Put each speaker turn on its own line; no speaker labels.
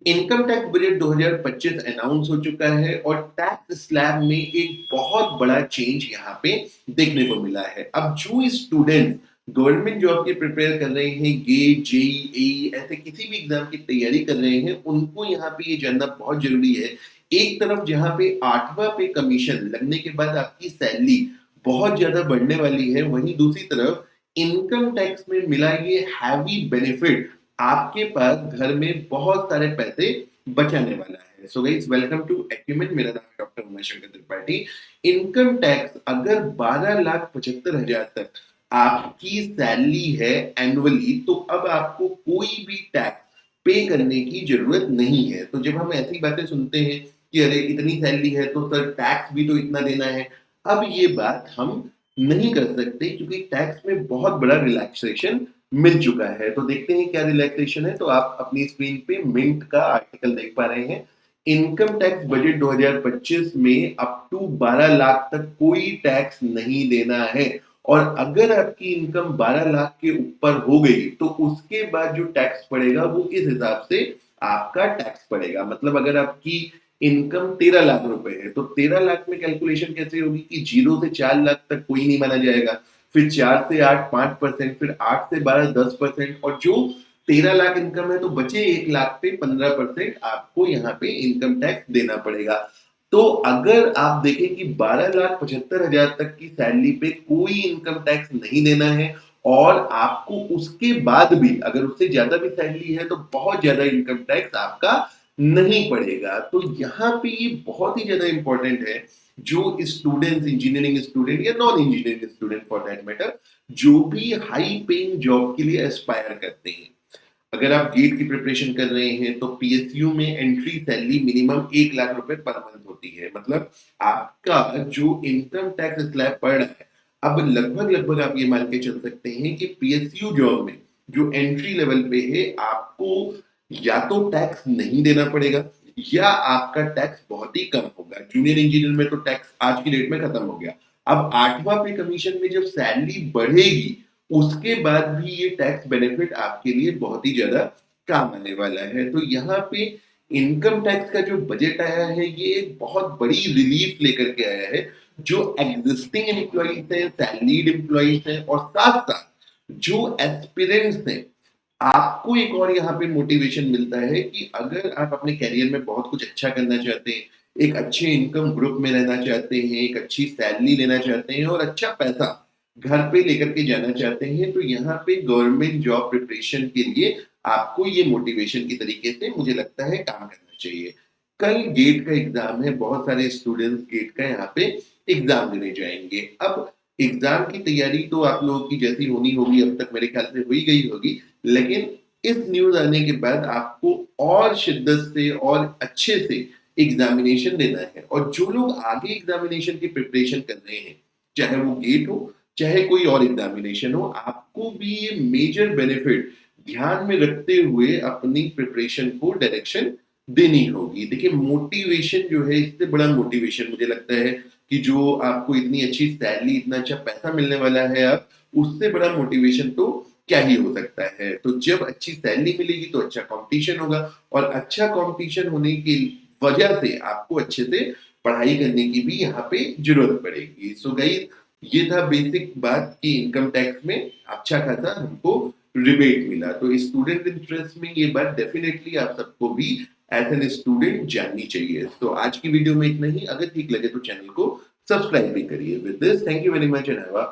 Income tax budget 2025 announce हो चुका है और टैक्स स्लैब में एक बहुत बड़ा चेंज यहाँ पे देखने को मिला है। अब जो स्टूडेंट गवर्नमेंट जॉब की प्रिपेयर कर रहे हैं, गेट, जेईई ऐसे किसी भी एग्जाम की तैयारी कर रहे हैं, उनको यहाँ पे ये जानना बहुत जरूरी है। एक तरफ जहाँ पे 8वां पे कमीशन लगने के बाद आपकी सैलरी बहुत ज्यादा बढ़ने वाली है, वहीं दूसरी तरफ इनकम टैक्स में मिला ये हैवी बेनिफिट आपके पास घर में बहुत सारे पैसे बचाने वाला है। So guys, welcome to Acument. मेरा नाम है doctor Umashankar Tripathi. Income tax अगर 12,75,000 तक आपकी सैलरी है एनुअली, तो अब आपको कोई भी टैक्स पे करने की जरूरत नहीं है। तो जब हम ऐसी बातें सुनते हैं कि अरे इतनी सैलरी है तो सर टैक्स भी तो इतना देना है, अब ये बात हम नहीं कर सकते क्योंकि टैक्स में बहुत बड़ा रिलैक्सेशन मिल चुका है। तो देखते हैं क्या रिलैक्सेशन है। तो आप अपनी स्क्रीन पे मिंट का आर्टिकल देख पा रहे हैं। इनकम टैक्स बजट 2025 में अप टू 12 लाख तक कोई टैक्स नहीं देना है। और अगर आपकी इनकम 12 लाख के ऊपर हो गई तो उसके बाद जो टैक्स पड़ेगा वो इस हिसाब से आपका टैक्स पड़ेगा। मतलब अगर आपकी इनकम 13 लाख रुपए है तो 13 लाख में कैलकुलेशन कैसे होगी कि 0 से 4 लाख तक कोई नहीं माना जाएगा, फिर 4 से 8 5%, फिर 8 से 12 10%, और जो 13 लाख इनकम है तो बचे 1 लाख पे 15% आपको यहाँ पे इनकम टैक्स देना पड़ेगा। तो अगर आप देखें कि 12,75,000 तक की सैलरी पे कोई इनकम टैक्स नहीं देना है और आपको उसके बाद भी अगर उससे ज्यादा भी सैलरी है तो बहुत ज्यादा इनकम टैक्स आपका नहीं पड़ेगा। तो यहाँ पे ये बहुत ही ज्यादा इंपॉर्टेंट है। जो स्टूडेंट, इंजीनियरिंग स्टूडेंट या non engineering student for that matter, जो भी हाई पेइंग जॉब के लिए एस्पायर करते हैं, अगर आप गेट की प्रिपरेशन कर रहे हैं तो पीएसयू में एंट्री सैलरी मिनिमम 1 लाख रुपए पर मंथ होती है। मतलब आपका जो इनकम टैक्स स्लैब पड़ रहा है, अब लगभग लगभग आप ये मान के चल सकते हैं कि पीएसयू जॉब में जो एंट्री लेवल पे है, आपको या तो टैक्स नहीं देना पड़ेगा या आपका टैक्स बहुत ही कम होगा। जूनियर इंजीनियर में तो टैक्स आज की डेट में खत्म हो गया। अब 8वां पे कमीशन में जब सैलरी बढ़ेगी उसके बाद भी ये टैक्स बेनिफिट आपके लिए बहुत ही ज्यादा काम आने वाला है। तो यहाँ पे इनकम टैक्स का जो बजट आया है ये एक बहुत बड़ी रिलीफ लेकर के आया है। जो एग्जिस्टिंग एम्प्लॉइज हैं, सैलरीड एम्प्लॉइज हैं, और साथ साथ जो एस्पिरेंट्स हैं, आपको एक और यहाँ पे मोटिवेशन मिलता है कि अगर आप अपने करियर में बहुत कुछ अच्छा करना चाहते हैं, एक अच्छे इनकम ग्रुप में रहना चाहते हैं, एक अच्छी सैलरी लेना चाहते हैं और अच्छा पैसा घर पे लेकर के जाना चाहते हैं, तो यहाँ पे गवर्नमेंट जॉब प्रिपरेशन के लिए आपको ये मोटिवेशन की तरीके से मुझे लगता है काम करना चाहिए। कल गेट का एग्जाम है, बहुत सारे स्टूडेंट्स गेट का यहाँ पे एग्जाम देने जाएंगे। अब एग्जाम की तैयारी तो आप लोगों की जैसी होनी होगी, अब तक मेरे ख्याल से हुई गई होगी, लेकिन इस न्यूज आने के बाद आपको और शिद्दत से और अच्छे से एग्जामिनेशन देना है। और जो लोग आगे एग्जामिनेशन की प्रिपरेशन कर रहे हैं, चाहे वो गेट हो चाहे कोई और एग्जामिनेशन हो, आपको भी ये मेजर बेनिफिट ध्यान में रखते हुए अपनी प्रिपरेशन को डायरेक्शन देनी होगी। देखिए, मोटिवेशन जो है, इससे बड़ा मोटिवेशन मुझे लगता है कि जो आपको इतनी अच्छी सैलरी, इतना अच्छा पैसा मिलने वाला है, अब उससे बड़ा मोटिवेशन तो क्या ही हो सकता है। तो जब अच्छी सैलरी मिलेगी तो अच्छा कंपटीशन होगा, और अच्छा कंपटीशन होने की वजह से आपको अच्छे से पढ़ाई करने की भी यहाँ पे जरूरत पड़ेगी। सो गाइस, ये था बेसिक बात कि इनकम टैक्स में अच्छा खासा हमको रिबेट मिला। तो स्टूडेंट इंटरेस्ट में ये बात डेफिनेटली आप सबको भी एज एन स्टूडेंट जाननी चाहिए। तो आज की वीडियो में इतना ही। अगर ठीक लगे तो चैनल को सब्सक्राइब भी करिए। With this, thank you very much and have a